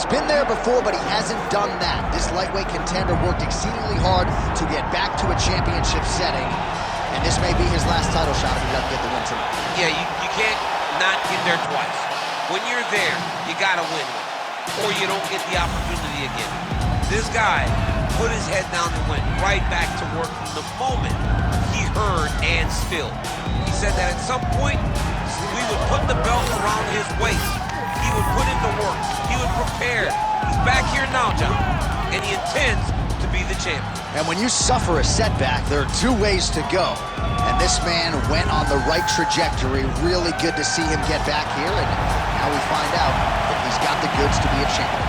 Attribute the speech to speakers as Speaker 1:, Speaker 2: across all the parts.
Speaker 1: been there before, but he hasn't done that. This lightweight contender worked exceedingly hard to get back to a championship setting, and this may be his last title shot if he doesn't get the win tonight.
Speaker 2: Yeah, you can't not get there twice. When you're there, you gotta win one, or you don't get the opportunity again. This guy put his head down and went right back to work from the moment he heard and still. He said that at some point, we would put the belt around his waist. He would put in the work. He would prepare. He's back here now, John, and he intends to be the champion.
Speaker 1: And when you suffer a setback, there are two ways to go. And this man went on the right trajectory. Really good to see him get back here, and now we find out that he's got the goods to be a champion.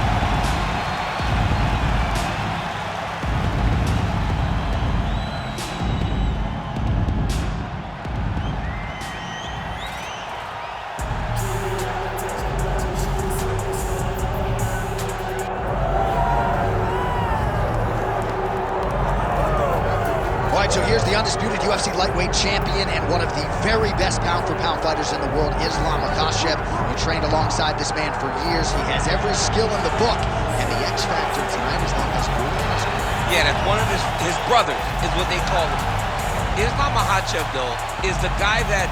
Speaker 1: So here's the undisputed UFC lightweight champion and one of the very best pound-for-pound fighters in the world, Islam Makhachev. He trained alongside this man for years. He has every skill in the book. And the X factor tonight is not as cool.
Speaker 2: Yeah, that's one of his brothers, is what they call him. Islam Makhachev, though, is the guy that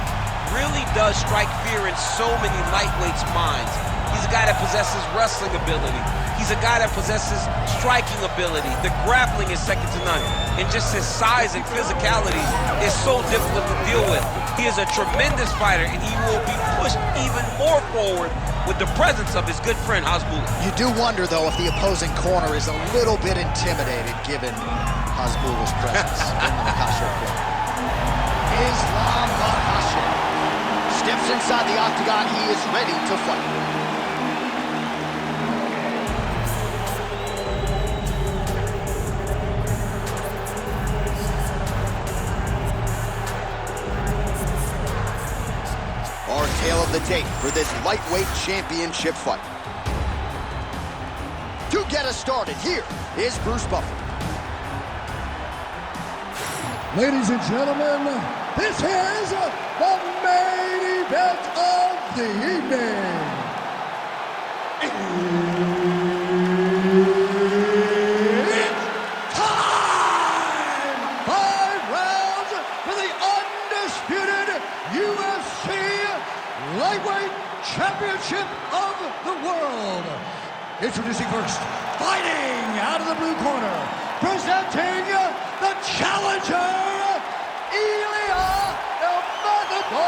Speaker 2: really does strike fear in so many lightweights' minds. He's a guy that possesses wrestling ability. He's a guy that possesses striking ability. The grappling is second to none. And just his size and physicality is so difficult to deal with. He is a tremendous fighter, and he will be pushed even more forward with the presence of his good friend, Hasbulla.
Speaker 1: You do wonder, though, if the opposing corner is a little bit intimidated given Hasbulla's presence in the Makhachev corner. Islam Makhachev steps inside the octagon. He is ready to fight. Our tale of the tape for this lightweight championship fight. To get us started, here is Bruce Buffer.
Speaker 3: Ladies and gentlemen, this is the main event of the evening. It's time! 5 rounds for the undisputed UFC Lightweight Championship of the world. Introducing first, fighting out of the blue corner, presenting the challenger, Ilia Topuria.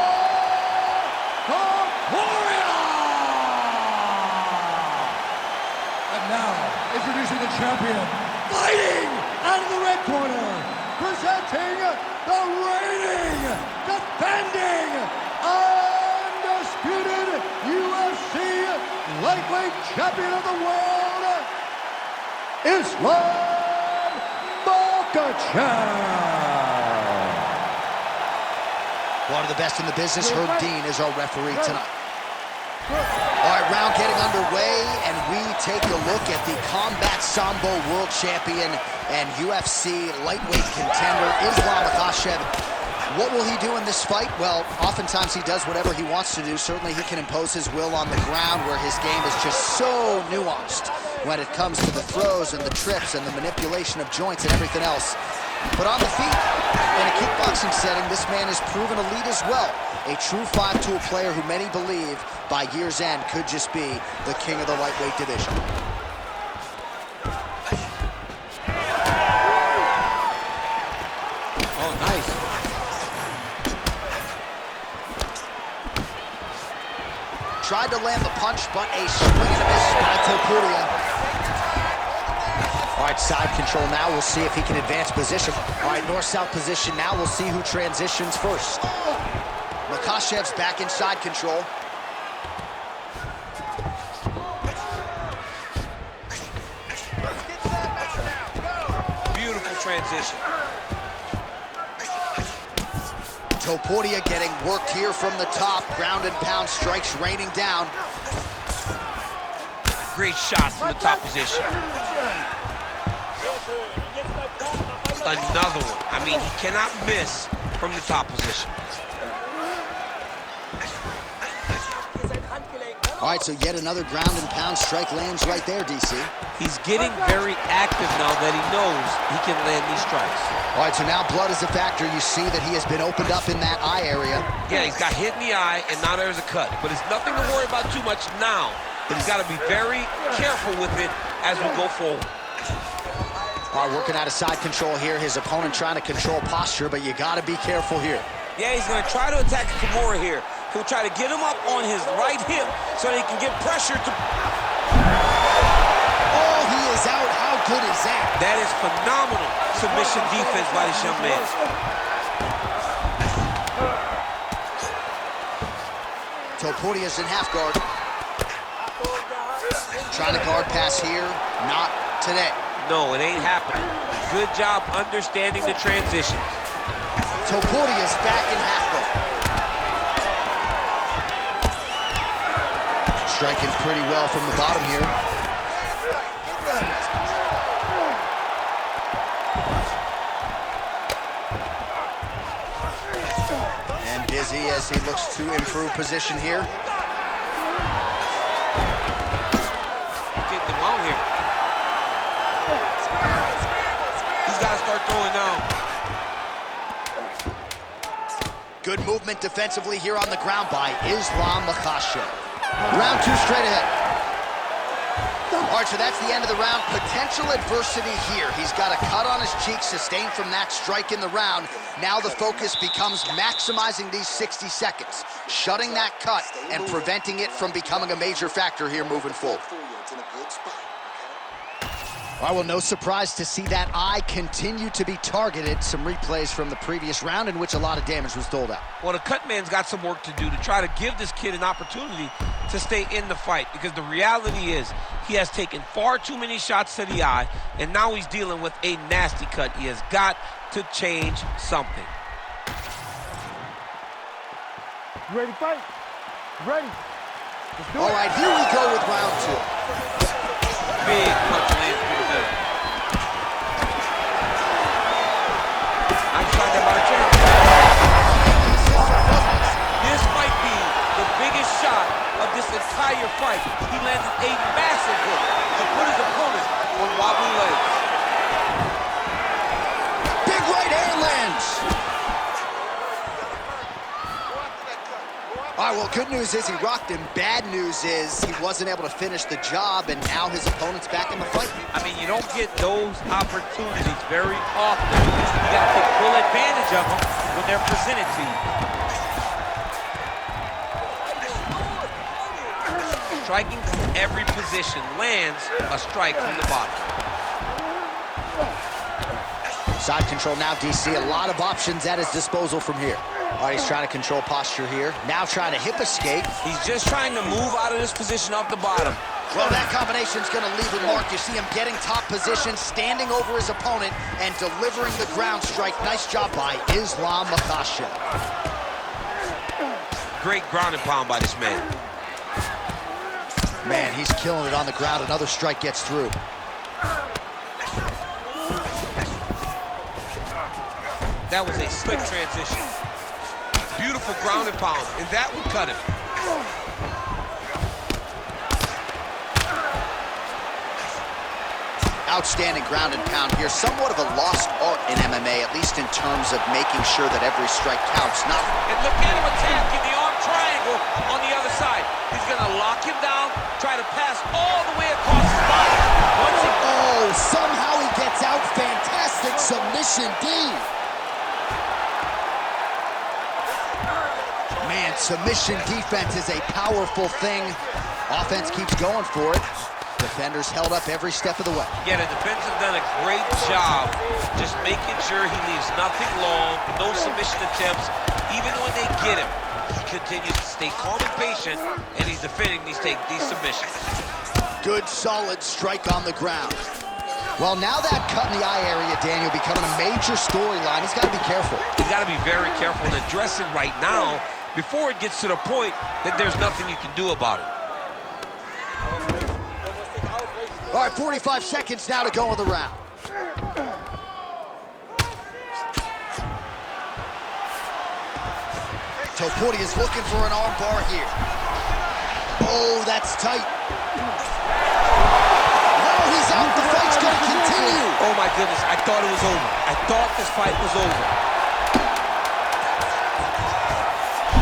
Speaker 3: And now, introducing the champion, fighting out of the red corner, presenting the reigning, defending, undisputed UFC lightweight champion of the world, Islam Makhachev.
Speaker 1: One of the best in the business, Herb Dean, is our referee tonight. All right, round getting underway, and we take a look at the Combat Sambo World Champion and UFC lightweight contender, Islam Makhachev. What will he do in this fight? Well, oftentimes he does whatever he wants to do. Certainly he can impose his will on the ground, where his game is just so nuanced when it comes to the throws and the trips and the manipulation of joints and everything else. But on the feet, in a kickboxing setting, this man has proven elite as well. A true five-tool player who many believe by year's end could just be the king of the lightweight division.
Speaker 2: Oh, nice.
Speaker 1: Tried to land the punch, but a swing and a miss by Topuria. All right, side control now. We'll see if he can advance position. All right, north-south position now. We'll see who transitions first. Makhachev's back in side control.
Speaker 2: Beautiful transition.
Speaker 1: Topuria getting worked here from the top. Ground and pound strikes raining down.
Speaker 2: Great shot from the top position. Another one. I mean, he cannot miss from the top position.
Speaker 1: All right, so yet another ground and pound strike lands right there, DC.
Speaker 2: He's getting very active now that he knows he can land these strikes.
Speaker 1: All right, so now blood is a factor. You see that he has been opened up in that eye area.
Speaker 2: Yeah, he's got hit in the eye, and now there's a cut. But it's nothing to worry about too much now. But he's got to be very careful with it as we go forward.
Speaker 1: All right, working out of side control here. His opponent trying to control posture, but you got to be careful here.
Speaker 2: Yeah, he's going to try to attack Topuria here. He'll try to get him up on his right hip so he can get pressure to...
Speaker 1: Oh, he is out. How good is that?
Speaker 2: That is phenomenal submission defense by this young man.
Speaker 1: Topuria's in half guard. Trying to guard pass here. Not today.
Speaker 2: No, it ain't happening. Good job understanding the transitions.
Speaker 1: Topuria's back in half guard. Striking pretty well from the bottom here. And busy as he looks to improve position here.
Speaker 2: Getting them out here. He's got to start throwing now.
Speaker 1: Good movement defensively here on the ground by Islam Makhachev. Round two straight ahead. All right, so that's the end of the round. Potential adversity here. He's got a cut on his cheek sustained from that strike in the round. Now the focus becomes maximizing these 60 seconds, shutting that cut and preventing it from becoming a major factor here moving forward. All right, well, no surprise to see that eye continue to be targeted. Some replays from the previous round in which a lot of damage was doled out.
Speaker 2: Well, the cut man's got some work to do to try to give this kid an opportunity to stay in the fight, because the reality is he has taken far too many shots to the eye, and now he's dealing with a nasty cut. He has got to change something.
Speaker 4: You ready to fight? Ready? Let's do it.
Speaker 1: All right, here we go with round two.
Speaker 2: Big punch lands through the middle. I'm talking about this might be the biggest shot of this entire fight. He landed a massive hook to put his opponent on wobbly legs.
Speaker 1: Big right hand lands. All right, well, good news is he rocked him. Bad news is he wasn't able to finish the job, and now his opponent's back in the fight.
Speaker 2: I mean, you don't get those opportunities very often. You got to take full advantage of them when they're presented to you. Striking from every position lands a strike from the bottom.
Speaker 1: Side control now, DC. A lot of options at his disposal from here. All right, he's trying to control posture here. Now trying to hip escape.
Speaker 2: He's just trying to move out of this position off the bottom.
Speaker 1: Well, that combination's going to leave a mark. You see him getting top position, standing over his opponent, and delivering the ground strike. Nice job by Islam Makhachev.
Speaker 2: Great ground and pound by this man.
Speaker 1: Man, he's killing it on the ground. Another strike gets through.
Speaker 2: That was a slick transition. Beautiful ground and pound, and that would cut him.
Speaker 1: Outstanding ground and pound here. Somewhat of a lost art in MMA, at least in terms of making sure that every strike counts. Not.
Speaker 2: And look at him attacking the arm triangle on the other side. He's gonna lock him down, try to pass all the way across his body.
Speaker 1: Oh, somehow he gets out. Fantastic submission D. Man, submission defense is a powerful thing. Offense keeps going for it. Defenders held up every step of the way.
Speaker 2: Yeah, the defense has done a great job just making sure he leaves nothing long, no submission attempts. Even when they get him, he continues to stay calm and patient, and he's defending these submissions.
Speaker 1: Good, solid strike on the ground. Well, now that cut in the eye area, Daniel, becoming a major storyline. He's got to be careful.
Speaker 2: He's got to be very careful and address it right now before it gets to the point that there's nothing you can do about it.
Speaker 1: All right, 45 seconds now to go in the round. Topuria is looking for an arm bar here. Oh, that's tight. No, he's out. The fight's going to continue.
Speaker 2: Oh, my goodness. I thought it was over. I thought this fight was over.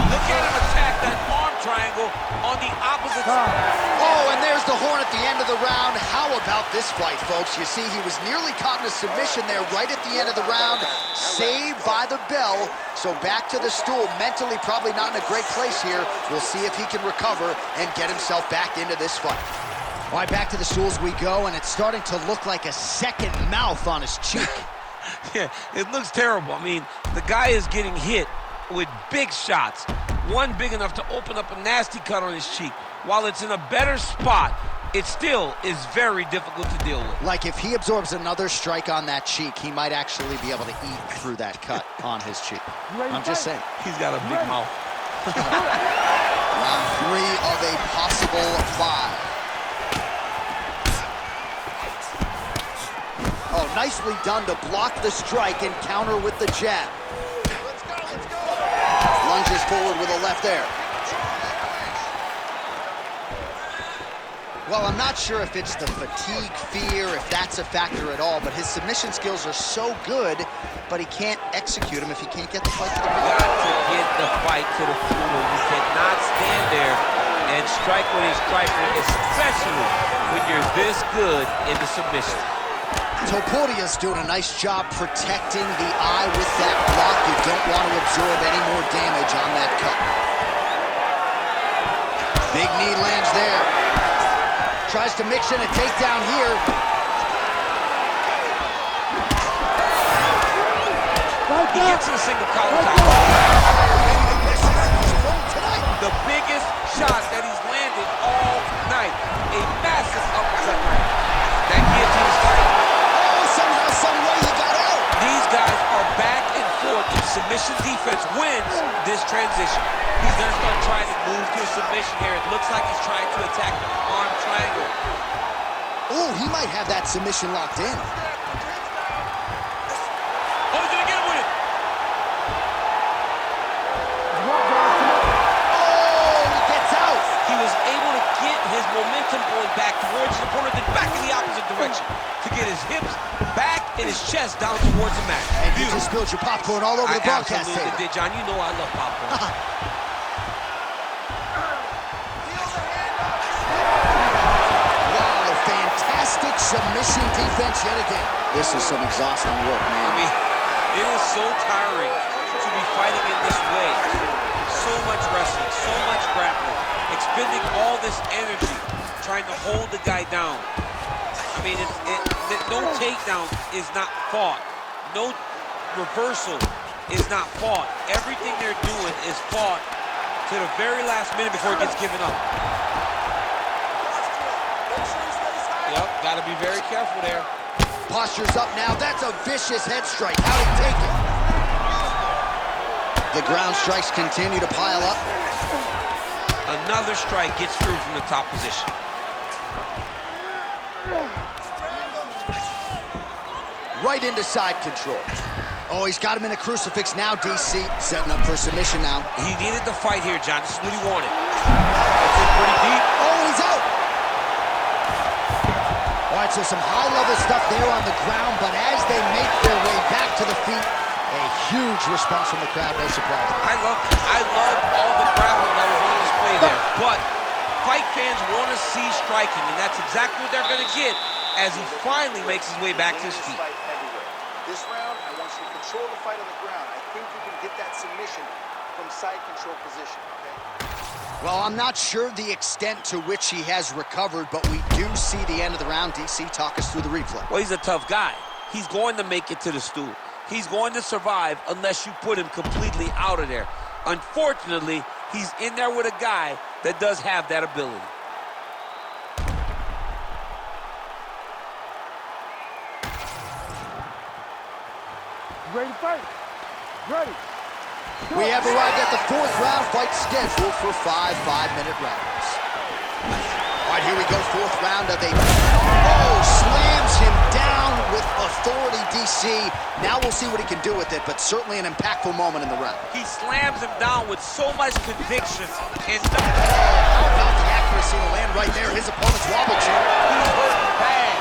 Speaker 2: Look at him attack that arm triangle on the opposite side.
Speaker 1: Oh, and there's the horn at the end of the round. How about this fight, folks? You see, he was nearly caught in a submission there right at the end of the round. Saved by the bell. So back to the stool. Mentally probably not in a great place here. We'll see if he can recover and get himself back into this fight. All right, back to the stools we go, and it's starting to look like a second mouth on his cheek.
Speaker 2: Yeah, it looks terrible. I mean, the guy is getting hit with big shots. One big enough to open up a nasty cut on his cheek. While it's in a better spot, it still is very difficult to deal with.
Speaker 1: Like if he absorbs another strike on that cheek, he might actually be able to eat through that cut on his cheek. I'm just saying.
Speaker 2: He's got a big mouth.
Speaker 1: Round 3 of a possible 5. Oh, nicely done to block the strike and counter with the jab. Let's go, let's go. Lunges forward with a left there. Well, I'm not sure if it's the fatigue, fear, if that's a factor at all, but his submission skills are so good, but he can't execute them if he can't get the fight to the floor.
Speaker 2: You got to get the fight to the floor. You cannot stand there and strike when he's striking, especially when you're this good in the submission.
Speaker 1: Topuria's doing a nice job protecting the eye with that block. You don't want to absorb any more damage on that cut. Big knee lands there. Tries to mix in a takedown here.
Speaker 2: He gets in a single collar tie. The biggest shot that he's landed all night. A massive uppercut. That guillotine is tight.
Speaker 1: Oh, somehow, some way he got out.
Speaker 2: These guys are back and forth. Submission defense wins this transition. He's going to start trying to move to a submission here. It looks like he's trying to attack the arm triangle.
Speaker 1: Oh, he might have that submission locked in.
Speaker 2: Oh, he's going to get him with it.
Speaker 1: Oh, he gets out.
Speaker 2: He was able to get his momentum going back towards his opponent, then back in the opposite direction to get his hips back and his chest down towards the mat.
Speaker 1: And you just spilled your popcorn all over the broadcast table.
Speaker 2: I absolutely did, John. You know I love popcorn.
Speaker 1: Wow, fantastic submission defense yet again. This is some exhausting work, man.
Speaker 2: I mean, it is so tiring to be fighting in this way. So much wrestling, so much grappling, expending all this energy trying to hold the guy down. I mean, no takedown is not fought. No reversal is not fought. Everything they're doing is fought to the very last minute before it gets given up. Yep, got to be very careful there.
Speaker 1: Posture's up now. That's a vicious head strike. How'd he take it? The ground strikes continue to pile up.
Speaker 2: Another strike gets through from the top position.
Speaker 1: Right into side control. Oh, he's got him in a crucifix now, DC. Setting up for submission now.
Speaker 2: He needed the fight here, John. This is what he wanted. That's it, pretty deep.
Speaker 1: Oh, he's out. All right, so some high-level stuff there on the ground, but as they make their way back to the feet, a huge response from the crowd, no surprise.
Speaker 2: I love all the grappling that was on display there, but fight fans want to see striking, and that's exactly what they're going to get as he finally makes his way back to his feet.
Speaker 5: This round, I want you to control the fight on the ground. I think you can get that submission from side control position, okay?
Speaker 1: Well, I'm not sure the extent to which he has recovered, but we do see the end of the round. DC, talk us through the replay.
Speaker 2: Well, he's a tough guy. He's going to make it to the stool. He's going to survive unless you put him completely out of there. Unfortunately, he's in there with a guy that does have that ability.
Speaker 4: Ready to fight? Ready.
Speaker 1: We have arrived at the 4th round, fight scheduled for 5 5-minute rounds. All right, here we go, 4th round of a... Oh, slams him down with authority, DC. Now we'll see what he can do with it, but certainly an impactful moment in the round.
Speaker 2: He slams him down with so much conviction. And
Speaker 1: how about the accuracy to land right there. His opponent's wobble chair.
Speaker 2: He's hurt bad.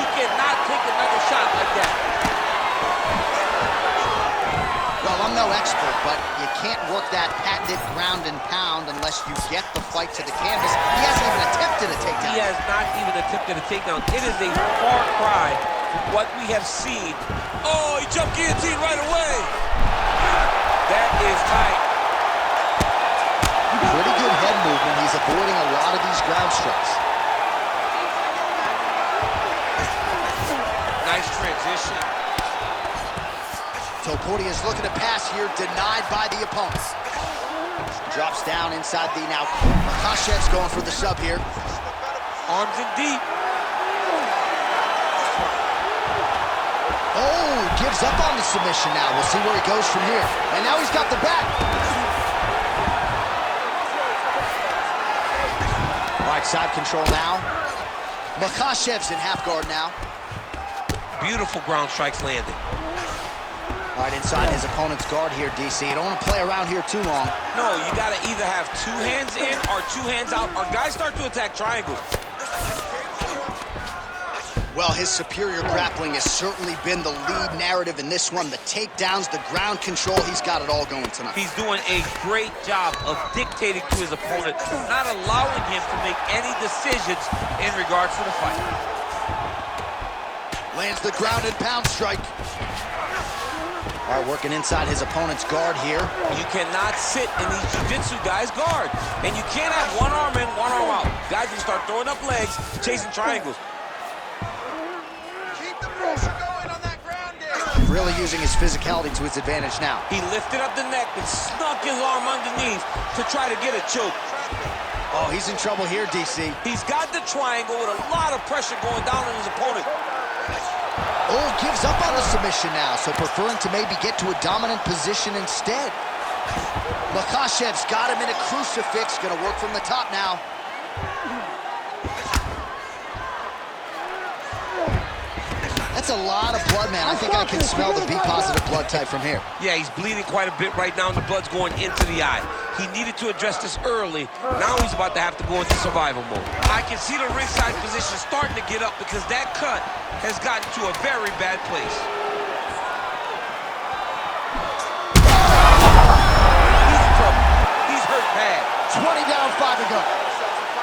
Speaker 2: He cannot take another shot like that.
Speaker 1: Well, I'm no expert, but you can't work that patented ground and pound unless you get the fight to the canvas. He hasn't even attempted a takedown.
Speaker 2: He has not even attempted a takedown. It is a far cry from what we have seen. Oh, he jumped guillotine right away. That is tight.
Speaker 1: Pretty good head movement. He's avoiding a lot of these ground strikes.
Speaker 2: Nice transition.
Speaker 1: Topuria is looking to pass here, denied by the opponent. Drops down inside the now. Makachev's going for the sub here.
Speaker 2: Arms in deep.
Speaker 1: Oh, gives up on the submission now. We'll see where he goes from here. And now he's got the back. All right, side control now. Makachev's in half guard now.
Speaker 2: Beautiful ground strikes landed.
Speaker 1: All right, inside his opponent's guard here, DC. You don't want to play around here too long.
Speaker 2: No, you got to either have two hands in or two hands out, or guys start to attack triangles.
Speaker 1: Well, his superior grappling has certainly been the lead narrative in this one. The takedowns, the ground control, he's got it all going tonight.
Speaker 2: He's doing a great job of dictating to his opponent, not allowing him to make any decisions in regards to the fight.
Speaker 1: Lands the ground and pound strike. All right, working inside his opponent's guard here.
Speaker 2: You cannot sit in these jiu-jitsu guys' guard. And you can't have one arm in, one arm out. Guys can start throwing up legs, chasing triangles.
Speaker 5: Keep the pressure going on that ground there.
Speaker 1: Really using his physicality to his advantage now.
Speaker 2: He lifted up the neck and snuck his arm underneath to try to get a choke.
Speaker 1: Oh, he's in trouble here, DC.
Speaker 2: He's got the triangle with a lot of pressure going down on his opponent.
Speaker 1: Oh, gives up on the submission now, so preferring to maybe get to a dominant position instead. Makhachev's got him in a crucifix, gonna work from the top now. That's a lot of blood, man. I think I can smell the B-positive blood type from here.
Speaker 2: Yeah, he's bleeding quite a bit right now, and the blood's going into the eye. He needed to address this early. Now he's about to have to go into survival mode. I can see the ringside position starting to get up because that cut has gotten to a very bad place. He's in trouble. He's hurt bad.
Speaker 1: 20 down, 5 to go.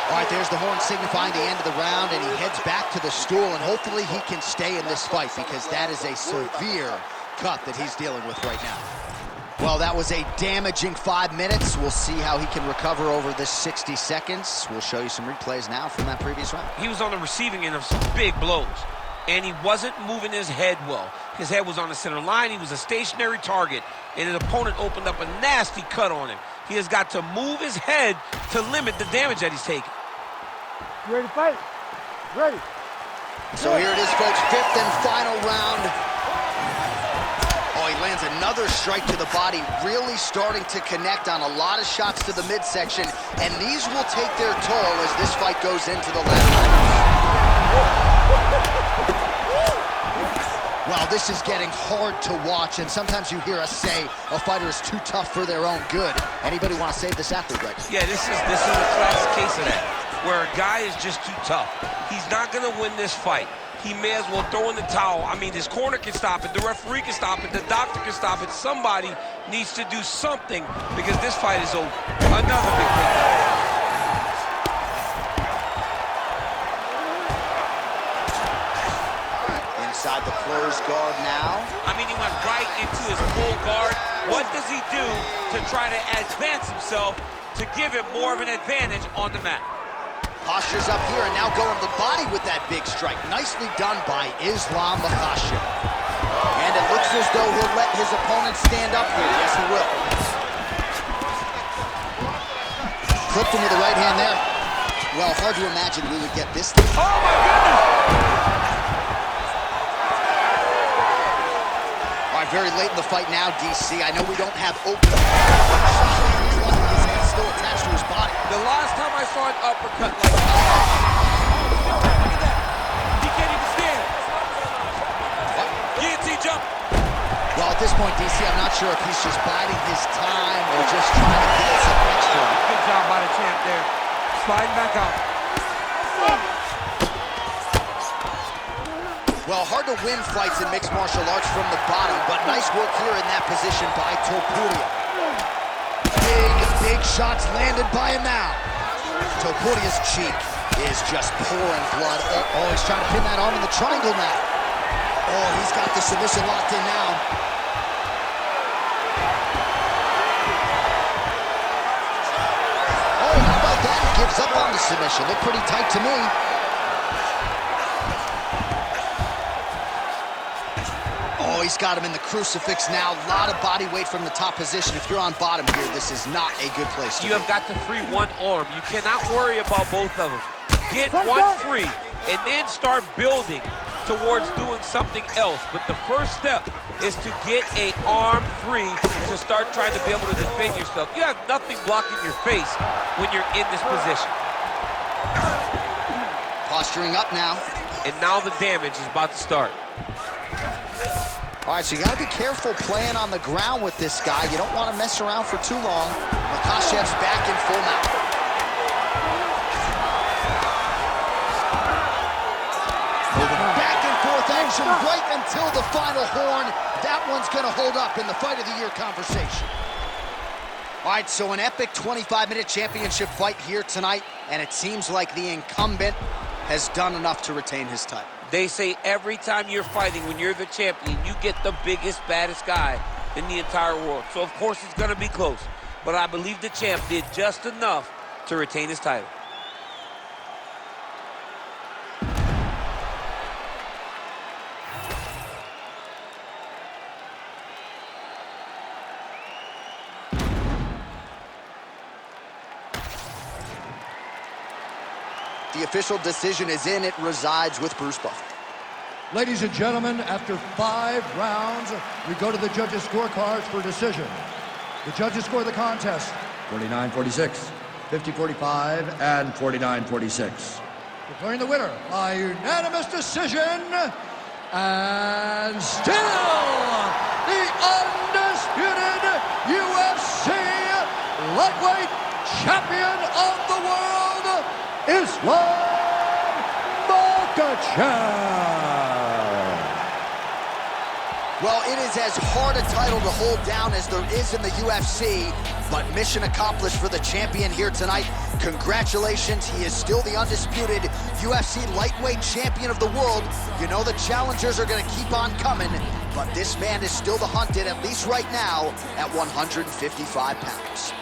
Speaker 1: All right, there's the horn signifying the end of the round, and he heads back to the stool, and hopefully he can stay in this fight because that is a severe cut that he's dealing with right now. Well, that was a damaging 5 minutes. We'll see how he can recover over this 60 seconds. We'll show you some replays now from that previous round.
Speaker 2: He was on the receiving end of some big blows, and he wasn't moving his head well. His head was on the center line. He was a stationary target, and his opponent opened up a nasty cut on him. He has got to move his head to limit the damage that he's taking.
Speaker 4: You ready to fight? Ready.
Speaker 1: So here it is, folks, 5th and final round. Oh, he lands another strike to the body, really starting to connect on a lot of shots to the midsection, and these will take their toll as this fight goes into the last round. Well, this is getting hard to watch, and sometimes you hear us say a fighter is too tough for their own good. Anybody want to save this athlete right now?
Speaker 2: Yeah, this is a classic case of that, where a guy is just too tough. He's not going to win this fight. He may as well throw in the towel. I mean, his corner can stop it, the referee can stop it, the doctor can stop it. Somebody needs to do something because this fight is over. Another big takedown.
Speaker 1: Inside the closed guard now.
Speaker 2: I mean, he went right into his full guard. What does he do to try to advance himself to give him more of an advantage on the mat?
Speaker 1: Postures up here and now going to the body with that big strike. Nicely done by Islam Makhachev. And it looks as though he'll let his opponent stand up here. Yes, he will. Clipped him with the right hand there. Well, hard to imagine we would get this.
Speaker 2: Oh, my goodness!
Speaker 1: All right, very late in the fight now, DC. I know we don't have open. His head's still attached to his body.
Speaker 2: The last time I saw an uppercut like that, look at that. He can't even stand.
Speaker 1: What?
Speaker 2: Guillotine jump.
Speaker 1: Well, at this point, DC, I'm not sure if he's just biding his time or just trying to get some extra.
Speaker 2: Good job by the champ there. sliding back out.
Speaker 1: Well, hard to win fights in mixed martial arts from the bottom, but nice work here in that position by Topuria. Big shots landed by him now. Topuria's cheek is just pouring blood. Oh, he's trying to pin that arm in the triangle now. Oh, he's got the submission locked in now. Oh, how about that? He gives up on the submission. Looked pretty tight to me. Oh, he's got him in the crucifix now. A lot of body weight from the top position. If you're on bottom here, this is not a good place to be.
Speaker 2: You have got to free one arm. You cannot worry about both of them. Get one free, and then start building towards doing something else. But the first step is to get an arm free to start trying to be able to defend yourself. You have nothing blocking your face when you're in this position.
Speaker 1: Posturing up now.
Speaker 2: And now the damage is about to start.
Speaker 1: All right, so you got to be careful playing on the ground with this guy. You don't want to mess around for too long. Makhachev's back in full mount. Moving back and forth action right until the final horn. That one's going to hold up in the Fight of the Year conversation. All right, so an epic 25-minute championship fight here tonight, and it seems like the incumbent has done enough to retain his title.
Speaker 2: They say every time you're fighting, when you're the champion, you get the biggest, baddest guy in the entire world. So, of course, it's going to be close. But I believe the champ did just enough to retain his title.
Speaker 1: The official decision is in. It resides with Bruce Buffer.
Speaker 3: Ladies and gentlemen, after 5 rounds, we go to the judges' scorecards for decision. The judges score the contest 49-46, 50-45, and 49-46. Declaring the winner by unanimous decision, and still the undisputed UFC lightweight champion of the world, Islam Makhachev.
Speaker 1: Well, it is as hard a title to hold down as there is in the UFC, but mission accomplished for the champion here tonight. Congratulations, he is still the undisputed UFC lightweight champion of the world. You know the challengers are going to keep on coming, but this man is still the hunted, at least right now, at 155 pounds.